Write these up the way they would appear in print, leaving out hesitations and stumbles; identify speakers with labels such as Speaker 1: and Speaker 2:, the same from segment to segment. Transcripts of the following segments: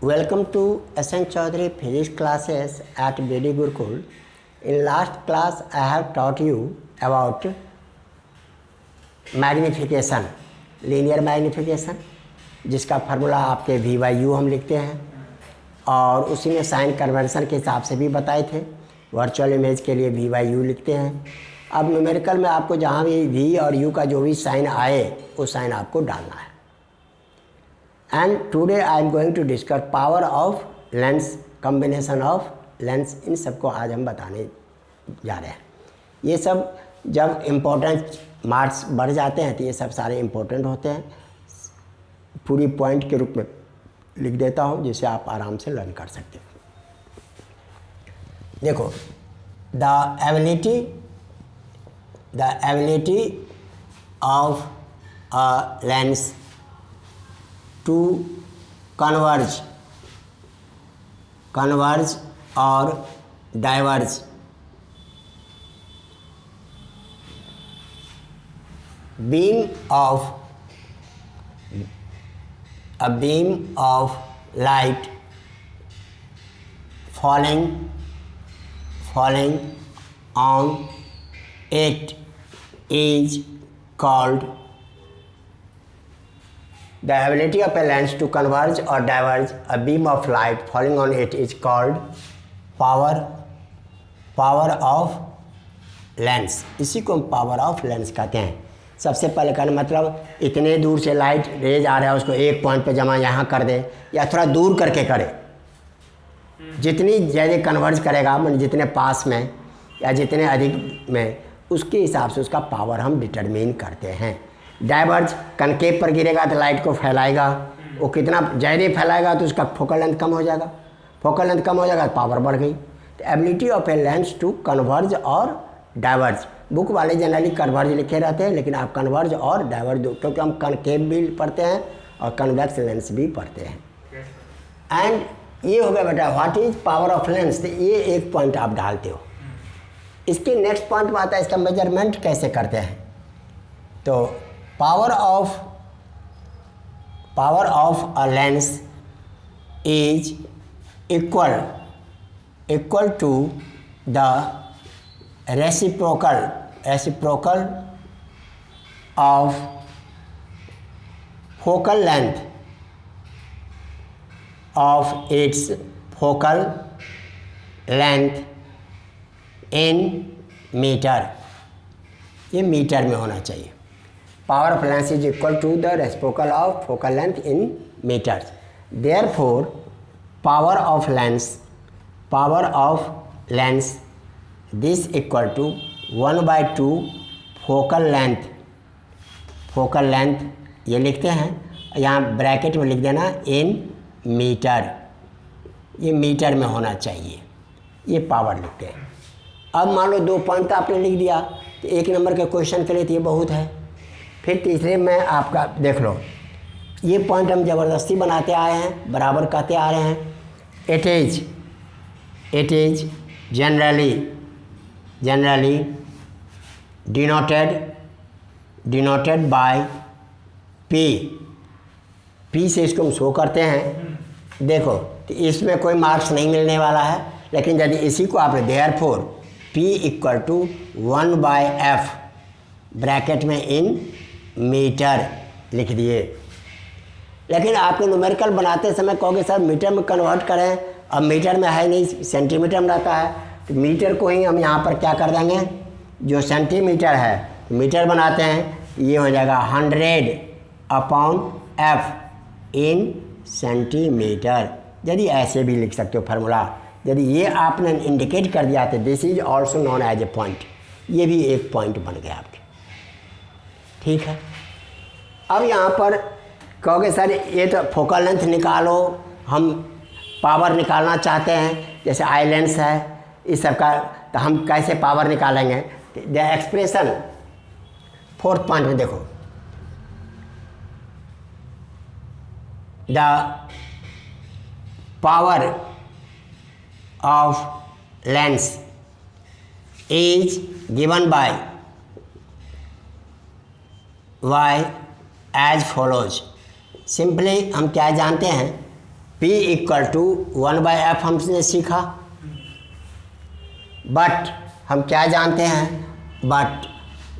Speaker 1: Welcome to S.N. Chaudhary Physics classes at BD Gurukul. In last class, I have taught you about magnification, linear magnification, जिसका formula आपके V/U हम लिखते हैं और उसी में साइन कन्वर्सन के हिसाब से भी बताए थे। वर्चुअल इमेज के लिए V/U लिखते हैं। अब न्यूमेरिकल में आपको जहाँ भी V और U का जो भी साइन आए वो साइन आपको डालना है। And today I am going to discuss power of lens, combination of lens, इन सबको आज हम बताने जा रहे हैं। ये सब जब इम्पोर्टेंट मार्क्स बढ़ जाते हैं तो ये सब सारे इम्पोर्टेंट होते हैं। पूरी पॉइंट के रूप में लिख देता हूँ जिसे आप आराम से लर्न कर सकते हैं। देखो, the ability of a lens to converge or diverge beam of light falling on it is called. The ability of a lens to converge or diverge a beam of light falling on it is called power of lens. इसी को हम power of lens कहते हैं। सबसे पहले कहने मतलब इतने दूर से लाइट रेज आ रहा है, उसको एक पॉइंट पे जमा यहाँ कर दे या थोड़ा दूर करके करे। जितनी ज़्यादा कन्वर्ज करेगा मतलब जितने पास में या जितने अधिक में, उसके हिसाब से उसका पावर हम डिटरमिन करते हैं। डाइवर्ज कनकेव पर गिरेगा तो लाइट को फैलाएगा, वो कितना ज़्यादा फैलाएगा तो उसका फोकल लेंथ कम हो जाएगा, फोकल लेंथ कम हो जाएगा तो पावर बढ़ गई। तो ability of a lens to converge और डाइवर्ज, बुक वाले जनरली कन्वर्ज लिखे रहते हैं लेकिन आप कन्वर्ज और डाइवर्ज दो, क्योंकि हम कनकेव भी पढ़ते हैं और कन्वेक्स लेंस भी पढ़ते हैं। एंड ये हो गया बेटा what is power of lens. तो ये एक पॉइंट आप डालते हो। इसके नेक्स्ट पॉइंट में आता है इसका मेजरमेंट कैसे करते हैं। तो power of a lens is equal to the reciprocal of focal length of its focal length in metre. ये मीटर में होना चाहिए। Power of lens is equal to the reciprocal of focal length in meters. Therefore, power of lens this equal to 1/2 focal length ये लिखते हैं, यहाँ bracket में लिख देना in मीटर। ये मीटर में होना चाहिए, ये पावर लिखते हैं। अब मान लो 2 पॉइंट आपने लिख दिया तो 1 नंबर के क्वेश्चन के लिए तो ये बहुत है। फिर तीसरे में आपका देख लो, ये पॉइंट हम ज़बरदस्ती बनाते आए हैं, बराबर कहते आ रहे हैं। It is generally denoted by P से इसको हम शो करते हैं। देखो तो इसमें कोई मार्क्स नहीं मिलने वाला है, लेकिन यदि इसी को आपने therefore P equal to 1/f bracket में इन मीटर लिख दिए। लेकिन आपको न्यूमेरिकल बनाते समय कहोगे सर मीटर में कन्वर्ट करें, अब मीटर में है नहीं, सेंटीमीटर में रहता है, तो मीटर को ही हम यहाँ पर क्या कर देंगे, जो सेंटीमीटर है मीटर बनाते हैं, ये हो जाएगा 100/f इन सेंटीमीटर। यदि ऐसे भी लिख सकते हो फार्मूला, यदि ये आपने इंडिकेट कर दिया तो this is also known as a point. ये भी एक पॉइंट बन गया आपके, ठीक है। अब यहाँ पर कहोगे सर ये तो फोकल लेंथ निकालो, हम पावर निकालना चाहते हैं, जैसे आई लेंस है इस सब का, तो हम कैसे पावर निकालेंगे। द एक्सप्रेशन 4th पॉइंट में देखो, the power of lens is given by y as follows. Simply हम क्या जानते हैं P इक्वल टू 1/f हमने सीखा, बट हम क्या जानते हैं, बट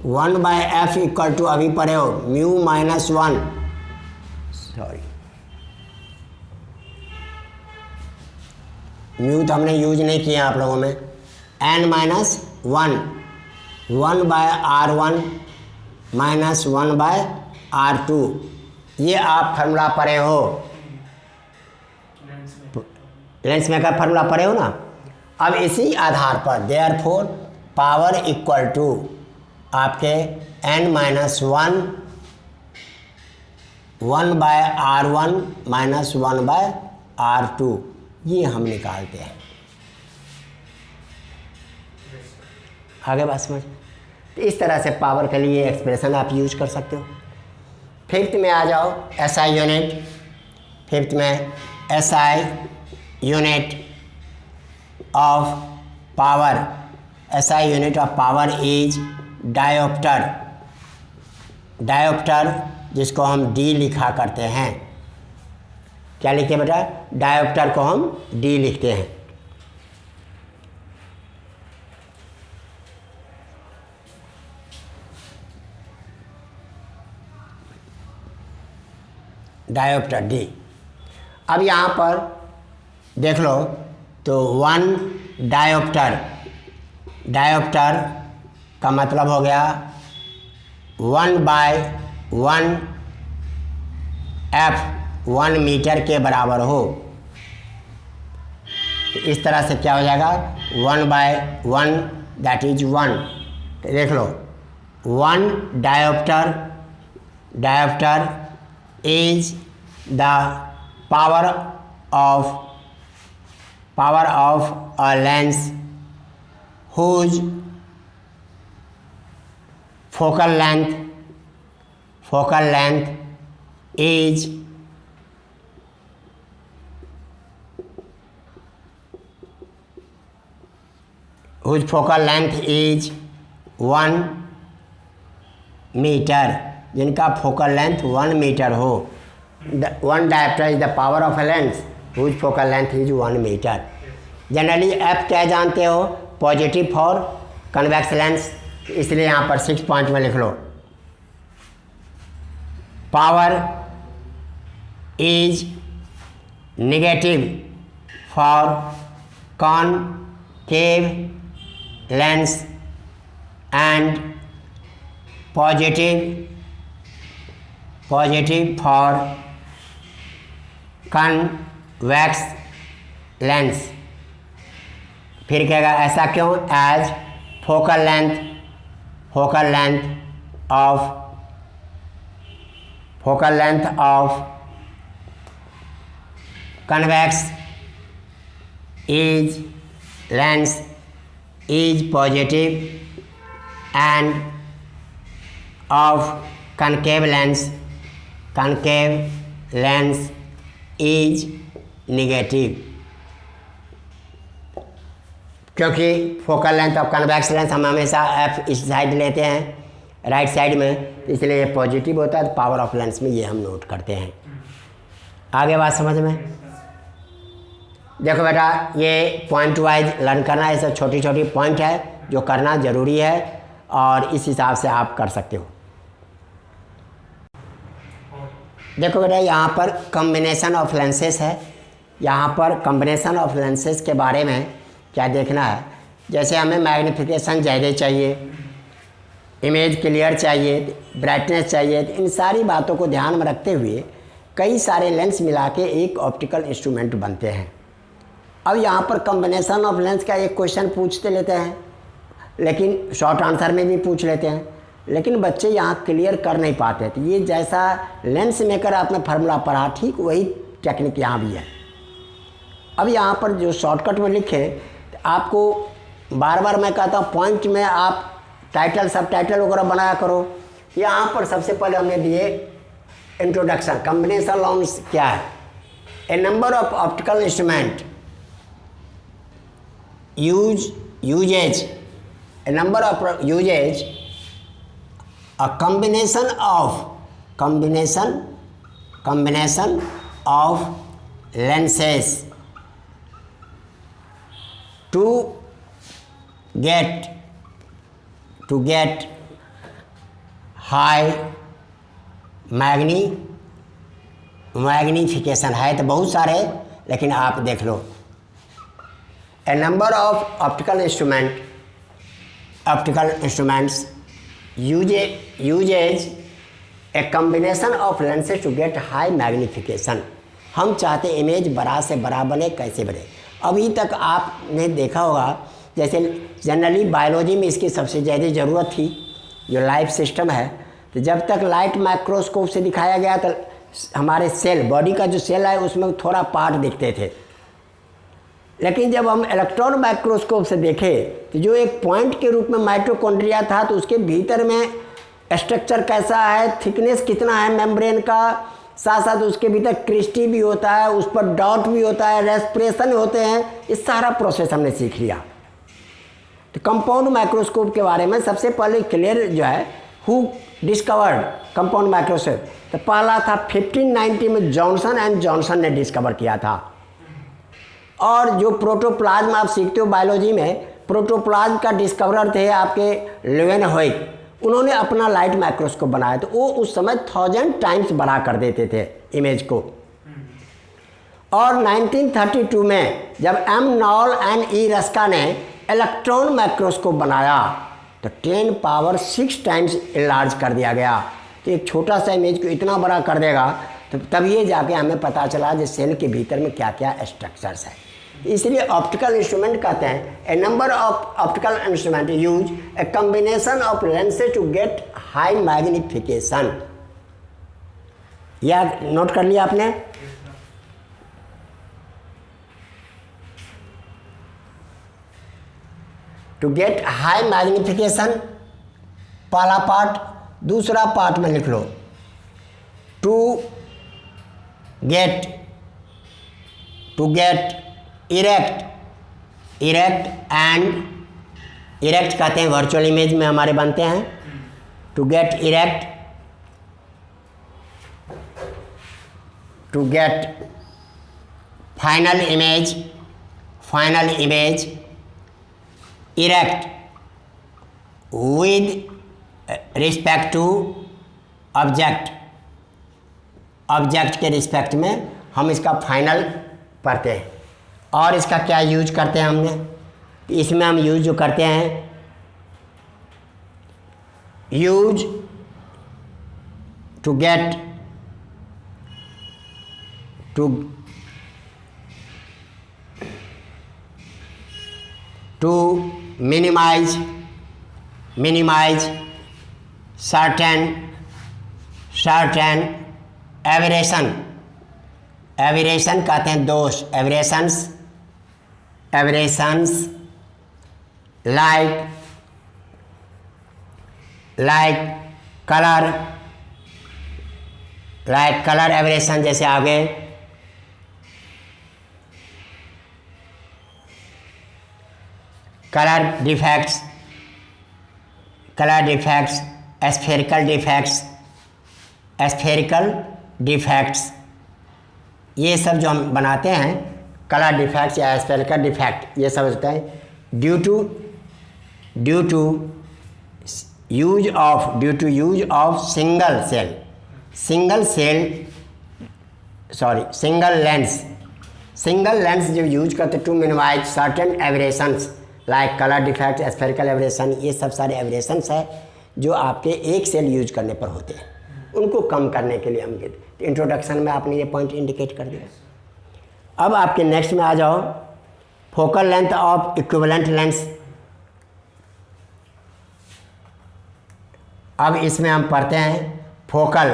Speaker 1: 1/f इक्वल टू अभी पढ़े हो म्यू माइनस 1, सॉरी म्यू तो हमने यूज नहीं किया आप लोगों में, n minus 1/r1 minus 1/r2, ये आप फार्मूला पढ़े हो, लेंस मेकर फार्मूला पढ़े हो ना। अब इसी आधार पर देयरफॉर पावर इक्वल टू आपके n minus 1/r1 minus 1/r2, ये हम निकालते हैं। आगे बात समझ, तो इस तरह से पावर के लिए एक्सप्रेशन आप यूज कर सकते हो। फिफ्थ में आ जाओ, एसआई यूनिट। फिफ्थ में SI unit of power, SI unit of power is dioptre. Dioptre जिसको हम डी लिखा करते हैं, क्या लिखते हैं बेटा, डायोप्टर को हम डी लिखते हैं। Dioptre D. अब यहाँ पर देख लो तो 1 डायोप्टर, डायोप्टर का मतलब हो गया 1/1 f 1 मीटर के बराबर हो, तो इस तरह से क्या हो जाएगा 1/1 दैट इज 1। तो देख लो 1 dioptre, dioptre is the power of a lens whose focal length is whose focal length is 1 metre, जिनका फोकल लेंथ 1 मीटर हो। 1 dioptre is the power of a lens whose focal length is 1 metre. Generally F क्या जानते हो, positive for convex lens, इसलिए यहाँ पर 6 point में लिख लो, power is negative for concave lens and positive for convex lens. फिर कहेगा ऐसा क्यों, as focal length of convex lens is positive and of concave lens is negative। क्योंकि focal length of convex lens हम हमेशा एफ इस side लेते हैं राइट साइड में, इसलिए ये पॉजिटिव होता है, तो पावर ऑफ लेंस में ये हम नोट करते हैं। आगे बात समझ में, देखो बेटा ये पॉइंट वाइज लर्न करना है, सब छोटी छोटी पॉइंट है जो करना ज़रूरी है और इस हिसाब से आप कर सकते हो। देखो बेटा यहाँ पर कॉम्बिनेशन ऑफ लेंसेस है, यहाँ पर कॉम्बिनेशन ऑफ लेंसेस के बारे में क्या देखना है, जैसे हमें मैग्नीफिकेशन ज़्यादा चाहिए, इमेज क्लियर चाहिए, ब्राइटनेस चाहिए, तो इन सारी बातों को ध्यान में रखते हुए कई सारे लेंस मिला के एक ऑप्टिकल इंस्ट्रूमेंट बनते हैं। अब यहाँ पर कॉम्बिनेशन ऑफ लेंस का एक क्वेश्चन पूछते लेते हैं, लेकिन शॉर्ट आंसर में भी पूछ लेते हैं, लेकिन बच्चे यहाँ क्लियर कर नहीं पाते। तो ये जैसा लेंस मेकर आपने फार्मूला पढ़ा, ठीक वही टेक्निक यहाँ भी है। अब यहाँ पर जो शॉर्टकट में लिखे, तो आपको बार बार मैं कहता हूँ पॉइंट में आप टाइटल सब टाइटल वगैरह बनाया करो। यहाँ पर सबसे पहले हमने दिए इंट्रोडक्शन, कॉम्बिनेशन लेंस क्या है, a number of optical instrument uses a number of uses a combination of lenses to get high magnification. है तो बहुत सारे, लेकिन आप देख लो। A number of optical instruments uses a combination of lenses to get high magnification. हम चाहते इमेज बड़ा से बड़ा बने, कैसे बने। अभी तक आपने देखा होगा, जैसे जनरली बायोलॉजी में इसकी सबसे ज़्यादा ज़रूरत थी, जो लाइफ सिस्टम है। तो जब तक लाइट माइक्रोस्कोप से दिखाया गया तो हमारे सेल, बॉडी का जो सेल है उसमें थोड़ा पार्ट दिखते थे। लेकिन जब हम इलेक्ट्रॉन माइक्रोस्कोप से देखे तो जो एक पॉइंट के रूप में माइटोकॉन्ड्रिया था, तो उसके भीतर में स्ट्रक्चर कैसा है, थिकनेस कितना है मेम्ब्रेन का, साथ साथ उसके भीतर क्रिस्टी भी होता है, उस पर डॉट भी होता है, रेस्पिरेशन होते हैं। इस सारा प्रोसेस हमने सीख लिया। तो कंपाउंड माइक्रोस्कोप के बारे में सबसे पहले क्लियर जो है, हु डिस्कवर्ड कंपाउंड माइक्रोस्कोप, तो पहला था 1590 में जॉनसन एंड जॉनसन ने डिस्कवर किया था। और जो प्रोटोप्लाज्म आप सीखते हो बायोलॉजी में, प्रोटोप्लाज्म का डिस्कवरर थे आपके लेवेनहोइक। उन्होंने अपना लाइट माइक्रोस्कोप बनाया, तो वो उस समय 1000 टाइम्स बड़ा कर देते थे इमेज को। और 1932 में जब M Knoll and E Ruska ने इलेक्ट्रॉन माइक्रोस्कोप बनाया, तो 10 पावर 6 टाइम्स इलार्ज कर दिया गया। तो एक छोटा सा इमेज को इतना बड़ा कर देगा, तो तब ये जाके हमें पता चला कि सेल के भीतर में क्या क्या स्ट्रक्चर्स है। इसलिए ऑप्टिकल इंस्ट्रूमेंट कहते हैं a number of optical instrument use a combination of lenses to get high magnification. यह नोट कर लिया आपने। टू गेट हाई मैग्निफिकेशन पहला पार्ट। दूसरा पार्ट में लिख लो to get erect and erect कहते हैं, वर्चुअल इमेज में हमारे बनते हैं। To get erect, to get final image erect with respect to object के रिस्पेक्ट में हम इसका फाइनल पढ़ते हैं। और इसका क्या यूज करते हैं हमने, इसमें हम यूज जो करते हैं, use to get to minimise certain aberration कहते हैं दोष, एवरेशंस लाइक कलर एवरेशन, जैसे आगे कलर डिफेक्ट्स स्फेरिकल डिफेक्ट्स, ये सब जो हम बनाते हैं कलर डिफेक्ट्स या स्फेरिकल डिफेक्ट, ये सब होता है due to use of single lens जो यूज करते to minimise certain aberrations like colour defect, spherical aberration. ये सब सारे एवरेशंस है जो आपके एक सेल यूज करने पर होते हैं, उनको कम करने के लिए हम कहते हैं। इंट्रोडक्शन में आपने ये पॉइंट इंडिकेट कर दिया। अब आपके नेक्स्ट में आ जाओ, focal length of equivalent lens. अब इसमें हम पढ़ते हैं focal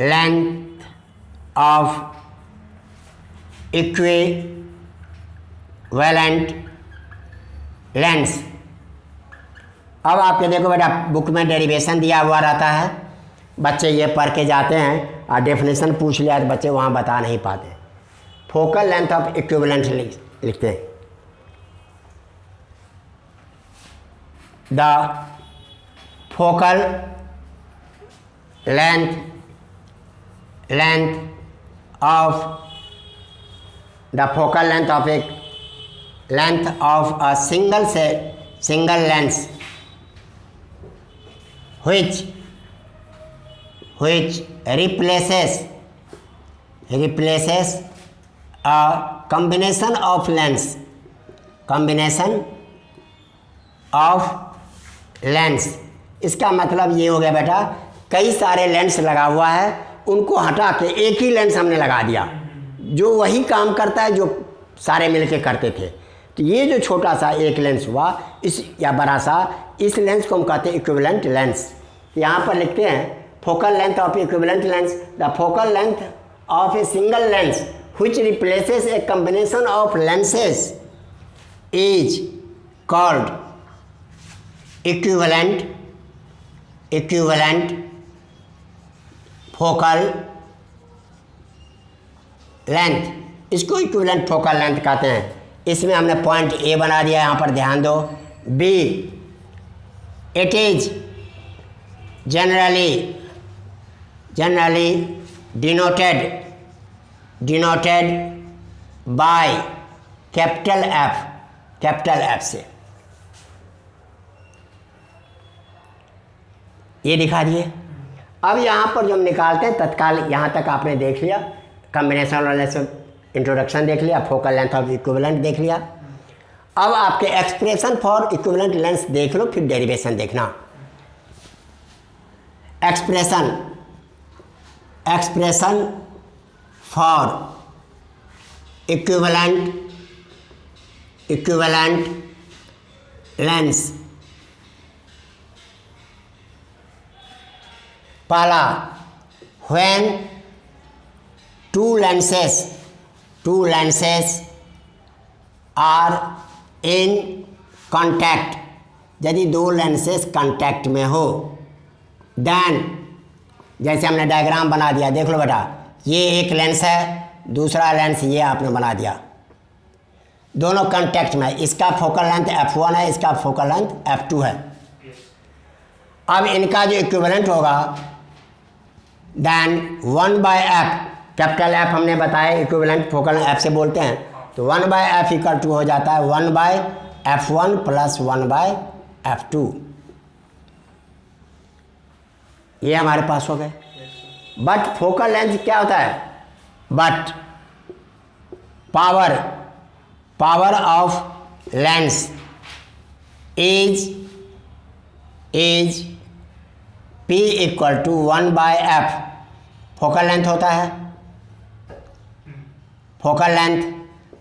Speaker 1: length of equivalent lens. अब आपके देखो बेटा, बुक में डेरिवेशन दिया हुआ रहता है, बच्चे ये पढ़ के जाते हैं और डेफिनेशन पूछ लिया तो बच्चे वहाँ बता नहीं पाते। फोकल लेंथ ऑफ इक्विवेलेंट लिखते हैं, the focal length of the focal length of a single lens which replaces a combination of lens. इसका मतलब ये हो गया बेटा, कई सारे लेंस लगा हुआ है, उनको हटा के एक ही लेंस हमने लगा दिया जो वही काम करता है जो सारे मिलके करते थे। तो ये जो छोटा सा एक लेंस हुआ इस या बड़ा सा, इस लेंस को हम कहते हैं इक्विवेलेंट लेंस। यहाँ पर लिखते हैं focal length of equivalent lens, the focal length of a single lens which replaces a combination of lenses is called equivalent focal length। इसको इक्विवेलेंट फोकल लेंथ कहते हैं। इसमें हमने पॉइंट ए बना दिया, यहाँ पर ध्यान दो। B, it is generally denoted by capital F से। ये दिखा दिए। अब यहाँ पर जो हम निकालते हैं तत्काल, यहाँ तक आपने देख लिया, कॉम्बिनेशन लेंस इंट्रोडक्शन देख लिया, फोकल लेंथ ऑफ इक्विवेलेंट देख लिया। अब आपके एक्सप्रेशन फॉर इक्विवेलेंट लेंस देख लो, फिर डेरिवेशन देखना। Expression for equivalent lens. पहला, when two lenses are in contact, यदि दो लेंसेस कांटेक्ट में हो, देन जैसे हमने डायग्राम बना दिया, देख लो बेटा, ये एक लेंस है, दूसरा लेंस ये आपने बना दिया, दोनों कांटेक्ट में। इसका फोकल लेंथ f1 है, इसका फोकल लेंथ f2 है। अब इनका जो इक्विवेलेंट होगा, देन 1/f, कैपिटल एफ हमने बताया इक्विवेलेंट फोकल एफ से बोलते हैं, तो 1/f इक्वल टू हो जाता है 1/f1 प्लस 1/f2। ये हमारे पास हो गए। बट फोकल लेंथ क्या होता है? But power of lens is P equal to 1/f focal length होता है, फोकल लेंथ।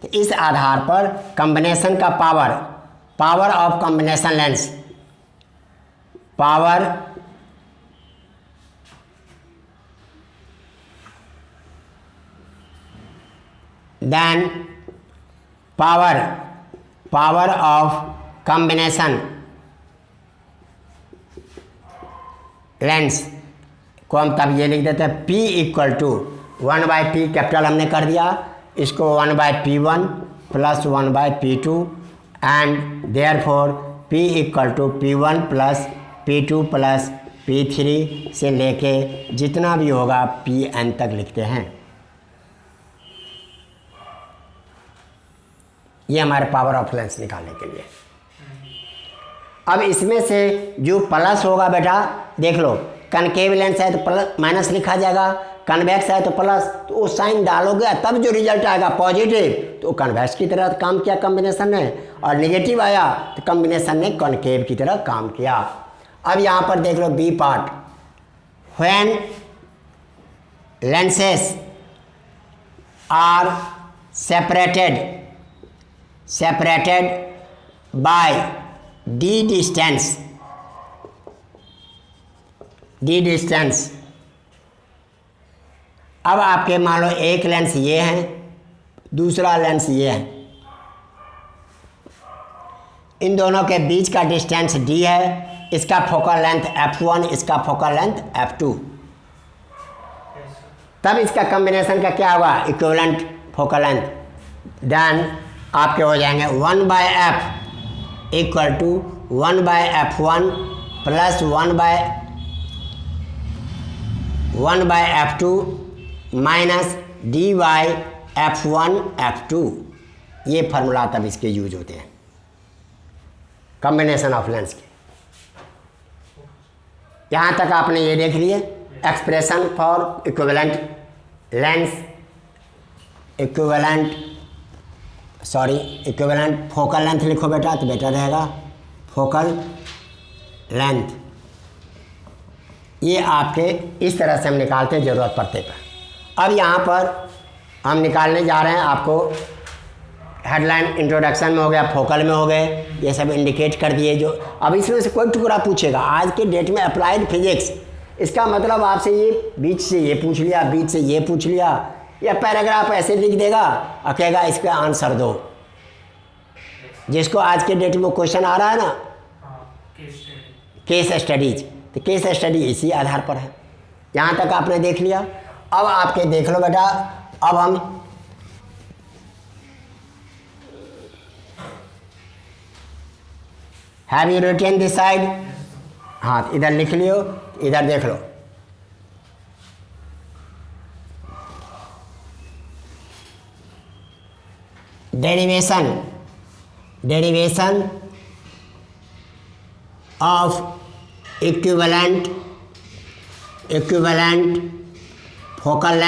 Speaker 1: तो इस आधार पर कॉम्बिनेशन का power of combination lens, power then power of combination lens को हम तब ये लिख देते हैं P equal to 1/P, capital हमने कर दिया, इसको 1/P1 plus 1/P2 and therefore P equal to P1 plus P2 plus P3 से लेके जितना भी होगा Pn तक लिखते हैं। ये हमारे पावर ऑफ लेंस निकालने के लिए। अब इसमें से जो प्लस होगा बेटा, देख लो, कनकेव लेंस है तो प्लस माइनस लिखा जाएगा, कन्वेक्स है तो प्लस, तो वो साइन डालोगे तब जो रिजल्ट आएगा पॉजिटिव तो कन्वेक्स की तरह काम किया कॉम्बिनेशन ने, और नेगेटिव आया तो कॉम्बिनेशन ने कॉनकेव की तरह काम किया। अब यहाँ पर देख लो B part, when lenses are separated by d distance, अब आपके मान लो एक लेंस ये है, दूसरा लेंस ये है, इन दोनों के बीच का डिस्टेंस d है, इसका फोकल लेंथ f1, इसका फोकल लेंथ f2। तब इसका कॉम्बिनेशन का क्या होगा? Equivalent focal length. देन आपके हो जाएंगे 1/f equal to 1/f1 plus 1/f2 minus dy/f1/f2, ये फार्मूला तब इसके यूज होते हैं कॉम्बिनेशन ऑफ लेंस के। यहाँ तक आपने ये देख लिए expression for equivalent lens, equivalent focal length लिखो बेटा तो बेटर रहेगा, फोकल लेंथ। ये आपके इस तरह से हम निकालते हैं ज़रूरत पड़ते पर। अब यहाँ पर हम निकालने जा रहे हैं, आपको हेडलाइन इंट्रोडक्शन में हो गया, फोकल में हो गए, ये सब इंडिकेट कर दिए। जो अब इसमें से कोई टुकड़ा पूछेगा आज के डेट में अप्लाइड फिजिक्स, इसका मतलब आपसे ये बीच से ये पूछ लिया, बीच से ये पूछ लिया, या पैराग्राफ ऐसे लिख देगा और कहेगा इसका आंसर दो। जिसको आज के डेट में क्वेश्चन आ रहा है ना, केस स्टडीज, तो केस स्टडी इसी आधार पर है। यहाँ तक आपने देख लिया। अब आपके देख लो बेटा, अब हम have you written this side, हाँ इधर लिख लियो, इधर देख लो। Derivation of equivalent focal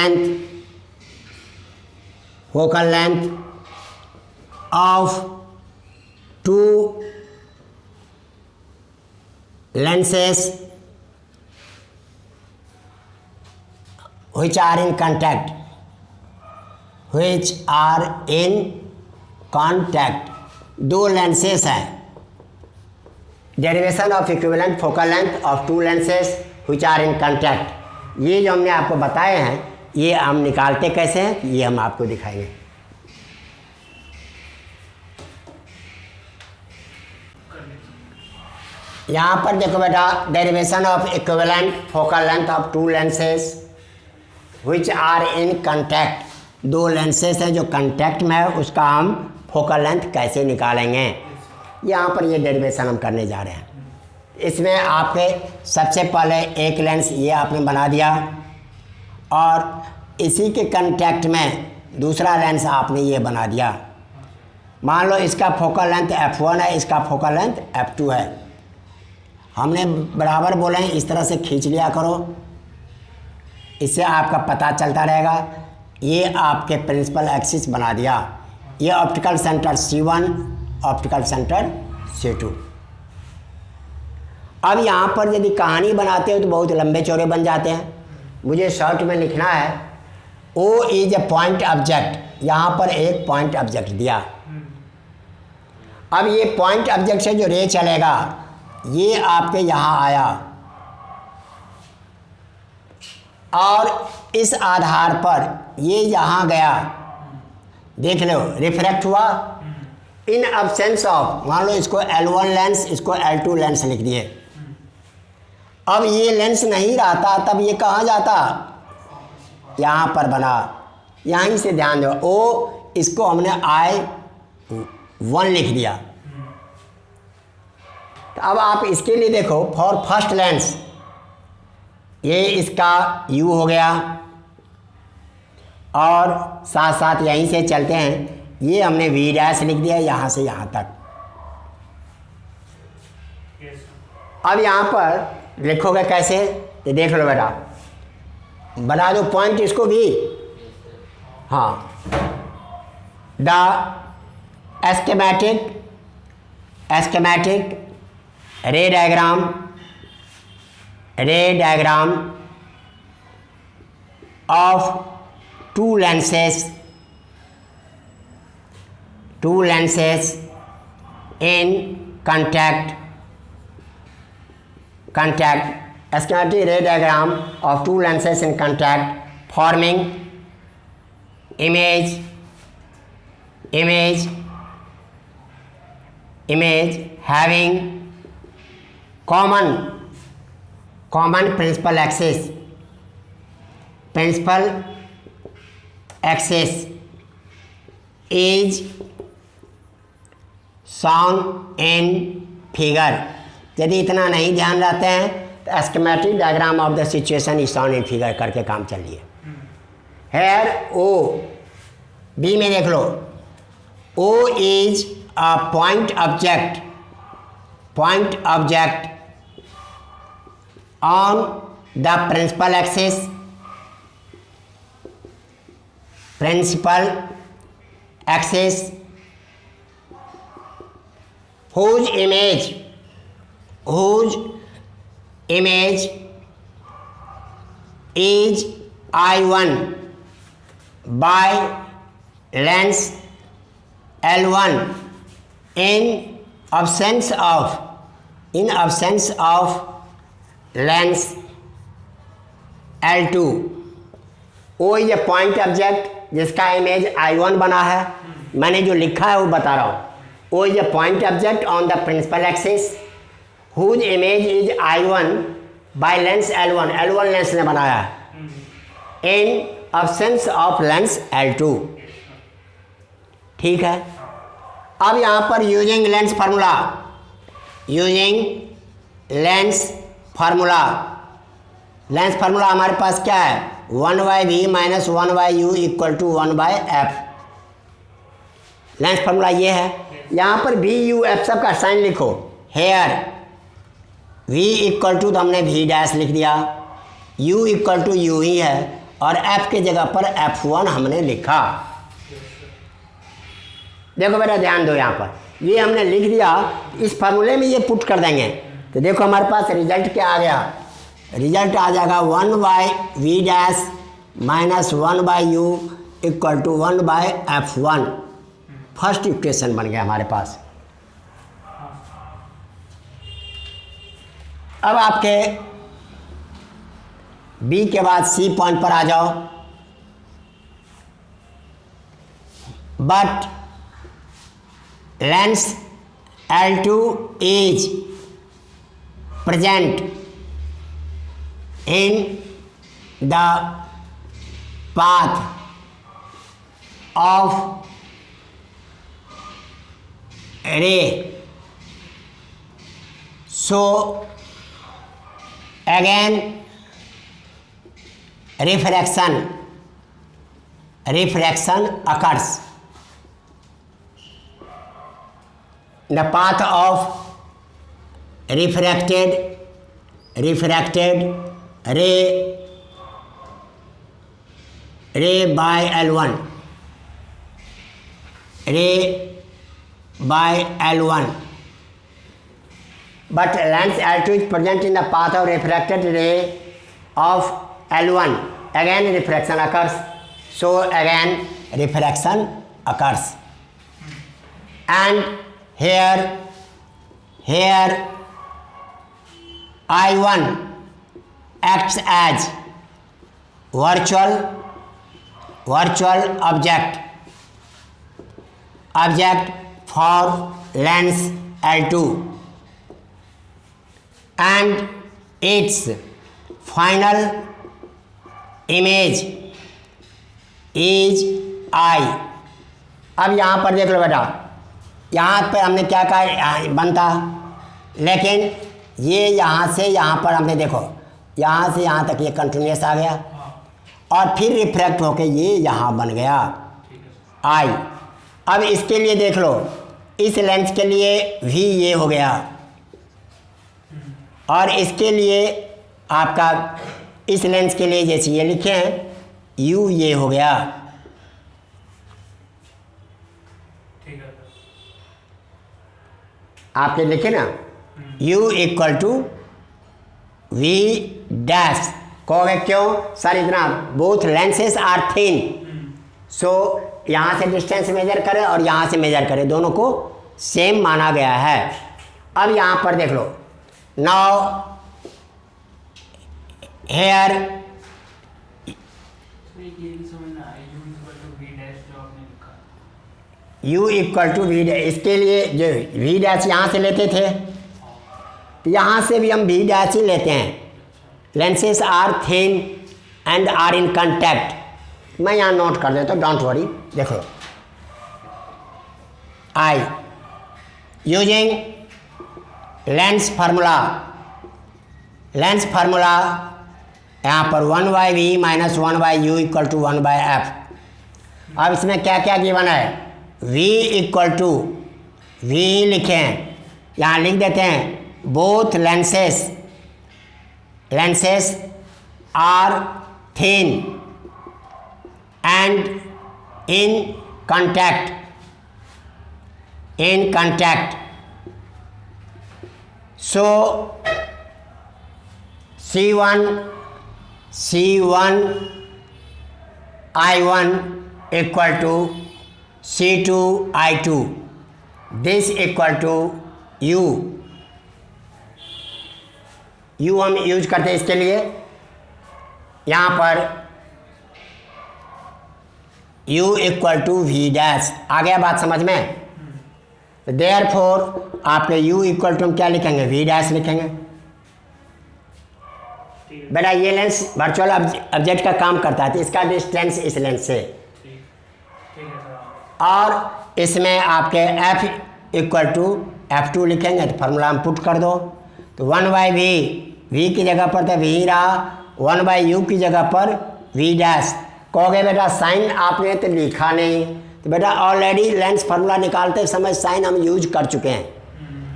Speaker 1: length of two lenses which are in contact, दो लेंसेस हैं। Derivation of equivalent focal length of two lenses which are in contact, ये जो हमने आपको बताए हैं ये हम निकालते कैसे हैं ये हम आपको दिखाएंगे। यहाँ पर देखो बेटा, derivation of equivalent focal length of two lenses which are in contact, दो लेंसेस हैं जो कंटैक्ट में है, उसका हम फोकल लेंथ कैसे निकालेंगे। यहाँ पर ये डेरिवेशन हम करने जा रहे हैं। इसमें आपके सबसे पहले एक लेंस ये आपने बना दिया और इसी के कंटैक्ट में दूसरा लेंस आपने ये बना दिया। मान लो इसका फोकल लेंथ f1 है, इसका फोकल लेंथ f2 है। हमने बराबर बोले हैं इस तरह से खींच लिया करो, इससे आपका पता चलता रहेगा। ये आपके प्रिंसिपल एक्सिस बना दिया, ये optical centre C1, optical centre C2। अब यहाँ पर यदि कहानी बनाते हो तो बहुत लंबे चौड़े बन जाते हैं। मुझे शॉर्ट में लिखना है O is a point object, यहाँ पर एक पॉइंट ऑब्जेक्ट दिया। अब ये पॉइंट ऑब्जेक्ट से जो रे चलेगा ये आपके यहाँ आया और इस आधार पर ये यहाँ गया, देख लो रिफ्रैक्ट हुआ। इन अब्सेंस ऑफ, मान लो इसको L1 लेंस, इसको L2 लेंस लिख दिए। अब ये लेंस नहीं रहता तब ये कहाँ जाता, यहाँ पर बना, यहीं से ध्यान दो। ओ इसको हमने I1 लिख दिया। तो अब आप इसके लिए देखो, फॉर फर्स्ट लेंस ये इसका U हो गया और साथ साथ यहीं से चलते हैं, ये हमने V' लिख दिया यहाँ से यहाँ तक। अब यहाँ पर लिखोगे कैसे, ये देख लो बेटा, बना दो पॉइंट इसको भी। हाँ, the schematic ray diagram of two lenses in contact schematic ray diagram of two lenses in contact forming image having common principal axis is shown in figure। यदि इतना नहीं ध्यान रहते हैं तो schematic diagram of the situation is shown in figure करके काम चलिए। हेयर ओ, बी में देख लो, O is a point object on the principal axis whose image is I1 by length L1 in absence of length L2. O is a point object जिसका image I1 बना है, मैंने जो लिखा है वो बता रहा हूँ. O is a point object on the principal axis whose image is I1 by length L1. L1 lens ने बनाया है in absence of length L2. ठीक है. अब यहाँ पर यूजिंग लेंस फार्मूला हमारे पास क्या है, 1/v minus 1/u equal to 1/f. Lens formula ये है. यहाँ पर v u f सब का साइन लिखो. हेयर v इक्वल टू तो हमने v डैश लिख दिया, u इक्वल टू u ही है, और f के जगह पर f1 हमने लिखा. देखो बेटा ध्यान दो, यहाँ पर ये हमने लिख दिया, इस फार्मूले में ये पुट कर देंगे तो देखो हमारे पास रिजल्ट क्या आ गया. रिजल्ट आ जाएगा 1/v dash minus 1/u equal to 1/f1. First equation बन गया हमारे पास. अब आपके बी के बाद सी पॉइंट पर आ जाओ. But lens L2 is present in the path of रे, so again refraction occurs. The path of refracted ray by L1, but lens L2 is present in the path of refracted ray of L1. Again refraction occurs, so again refraction occurs. And here I1 acts as virtual object for lens L2, and its final image is I. अब यहाँ पर देख लो बेटा, यहाँ पर हमने क्या कहा बनता, लेकिन ये यहाँ से यहाँ पर हमने देखो यहाँ से यहाँ तक ये कंटिन्यूस आ गया और फिर रिफ्रैक्ट होके ये यहाँ बन गया आई. अब इसके लिए देख लो, इस लेंस के लिए भी ये हो गया और इसके लिए आपका इस लेंस के लिए जैसे ये लिखे हैं यू, ये हो गया. आपके लिखे ना u equal to V dash. कहोगे क्यों सर इतना, both lenses are thin, so यहाँ से डिस्टेंस मेजर करें और यहाँ से मेजर करें, दोनों को सेम माना गया है. अब यहाँ पर देख लो, now here u equal to V dash. इसके लिए जो वी डैश यहाँ से लेते थे, यहाँ से भी हम वी डैश ही लेते हैं. Lenses are thin and are in contact. मैं यहाँ नोट कर देता हूँ, डोंट वरी. देखो आई यूजिंग लेंस फार्मूला यहाँ पर 1/v minus 1/u equal to 1/f। अब इसमें क्या क्या गिवन है, v इक्वल टू v लिखें, यहाँ लिख देते हैं both lenses are thin and in contact so C1 I1 equal to C2 I2, this equal to U हम यूज करते हैं इसके लिए, यहाँ पर U equal to V dash. आ गया बात समझ में? देयरफॉर आपने U इक्वल टू हम क्या लिखेंगे, वी डैश लिखेंगे। बेटा ये लेंस वर्चुअल ऑब्जेक्ट का काम करता है, तो इसका डिस्टेंस इस लेंस से, और इसमें आपके F इक्वल टू F2 लिखेंगे, तो फार्मूला हम पुट कर दो, तो 1/v, v की जगह पर तो v रहा, 1/u की जगह पर v डैश। कहोगे बेटा साइन आपने तो लिखा नहीं, तो बेटा ऑलरेडी लेंस फार्मूला निकालते समय साइन हम यूज कर चुके हैं,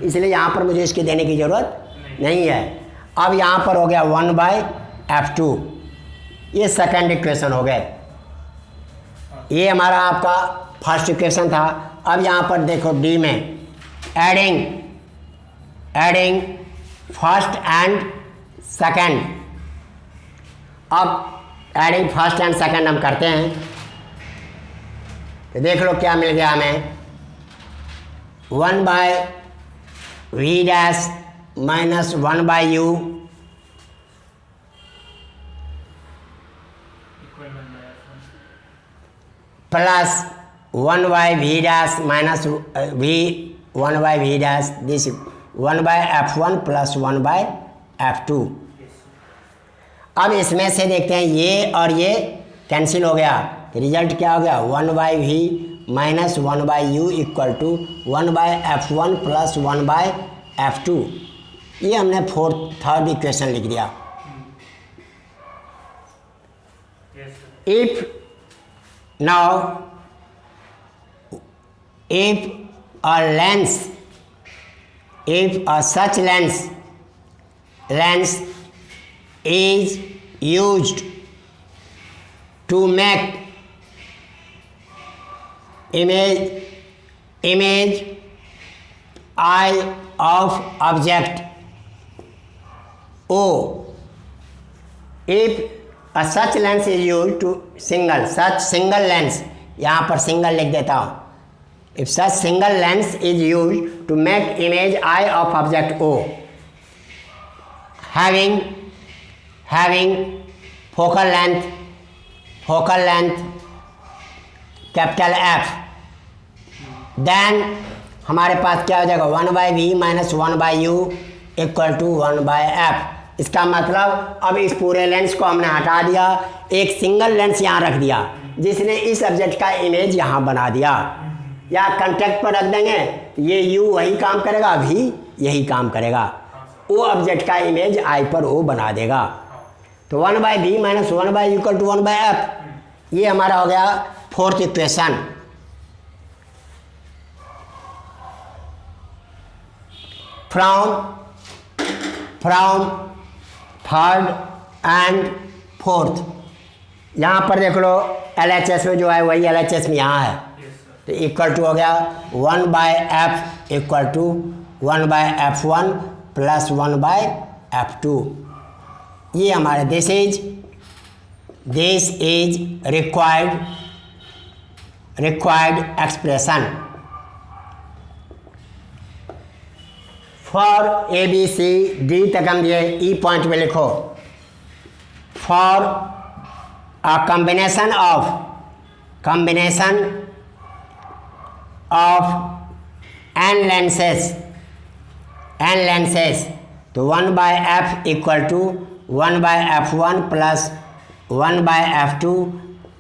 Speaker 1: इसलिए यहाँ पर मुझे इसकी देने की ज़रूरत नहीं है। अब यहाँ पर हो गया 1/f2, ये सेकंड इक्वेशन हो गए, ये हमारा आपका फर्स्ट इक्वेशन था। अब यहाँ पर देखो डी में एडिंग फर्स्ट एंड सेकंड। अब एडिंग फर्स्ट एंड सेकंड हम करते हैं, तो देख लो क्या मिल गया हमें, 1/v dash minus 1/u plus 1/v dash minus v 1/v dash, this 1/f1 plus 1/f2। अब इसमें से देखते हैं ये और ये कैंसिल हो गया, रिजल्ट क्या हो गया, 1/v minus 1/u equal to 1/f1 plus 1/f2। ये हमने थर्ड इक्वेशन लिख दिया। If such lens is used to make image eye of object O. If such lens is used to single lens, यहाँ पर single लिख देता हूँ, if such single lens is used to make image eye of object O having focal length capital F, then हमारे पास क्या हो जाएगा, 1/v minus 1/u equal to 1/f। इसका मतलब अब इस पूरे लेंस को हमने हटा दिया, एक सिंगल लेंस यहाँ रख दिया जिसने इस ऑब्जेक्ट का इमेज यहाँ बना दिया, या कांटेक्ट पर रख देंगे, ये u वही काम करेगा, v यही काम करेगा, वो ऑब्जेक्ट का इमेज आई पर वो बना देगा। तो 1/v minus 1/u equal to 1/f, ये हमारा हो गया fourth equation. From third and fourth, यहाँ पर देख लो LHS में जो है वही LHS में यहाँ है, तो इक्वल टू हो गया 1/f equal to 1/f1 plus 1/f2। ये हमारे this is required expression for ABCD तक हम दिए, ई पॉइंट में लिखो, for a combination of n lenses, तो 1/f equal to 1/f1 plus 1/f2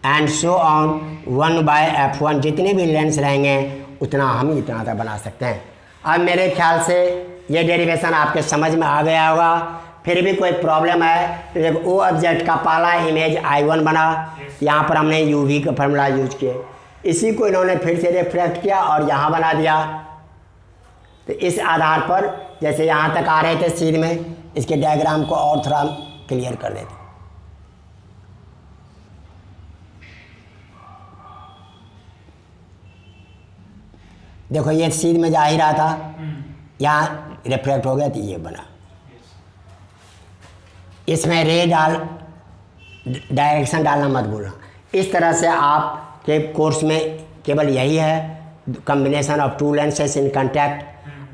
Speaker 1: and so on 1/f1। जितने भी लेंस रहेंगे उतना हम इतना तक बना सकते हैं। अब मेरे ख्याल से ये डेरिवेशन आपके समझ में आ गया होगा। फिर भी कोई प्रॉब्लम है तो देखो ओ ऑब्जेक्ट का पहला इमेज I1 बना, यहाँ पर हमने UV का फार्मूला यूज किए, इसी को इन्होंने फिर से रिफ्लेक्ट किया और यहाँ बना दिया। तो इस आधार पर जैसे यहाँ तक आ रहे थे सीध में, इसके डायग्राम को और थोड़ा क्लियर कर देते। देखो ये सीध में जा ही रहा था, यहाँ रिफ्लेक्ट हो गया तो ये बना। इसमें रे डायरेक्शन डालना मत भूलना। इस तरह से आपके कोर्स में केवल यही है, combination of two lenses in contact,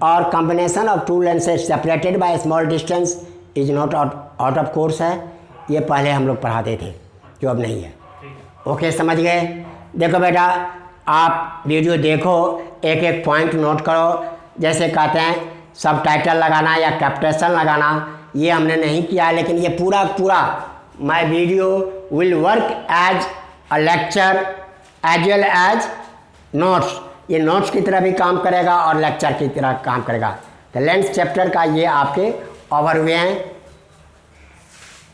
Speaker 1: और combination of two lenses separated by small distance is not out of course है। ये पहले हम लोग पढ़ाते थे, जो अब नहीं है। ओके, समझ गए। देखो बेटा, आप वीडियो देखो, एक एक पॉइंट नोट करो। जैसे कहते हैं सब टाइटल लगाना या कैप्टेशन लगाना, ये हमने नहीं किया, लेकिन ये पूरा my video will work as a lecture as well as notes. ये नोट्स की तरह भी काम करेगा और लेक्चर की तरह काम करेगा। तो लेंस चैप्टर का ये आपके ओवरव्यू हैं।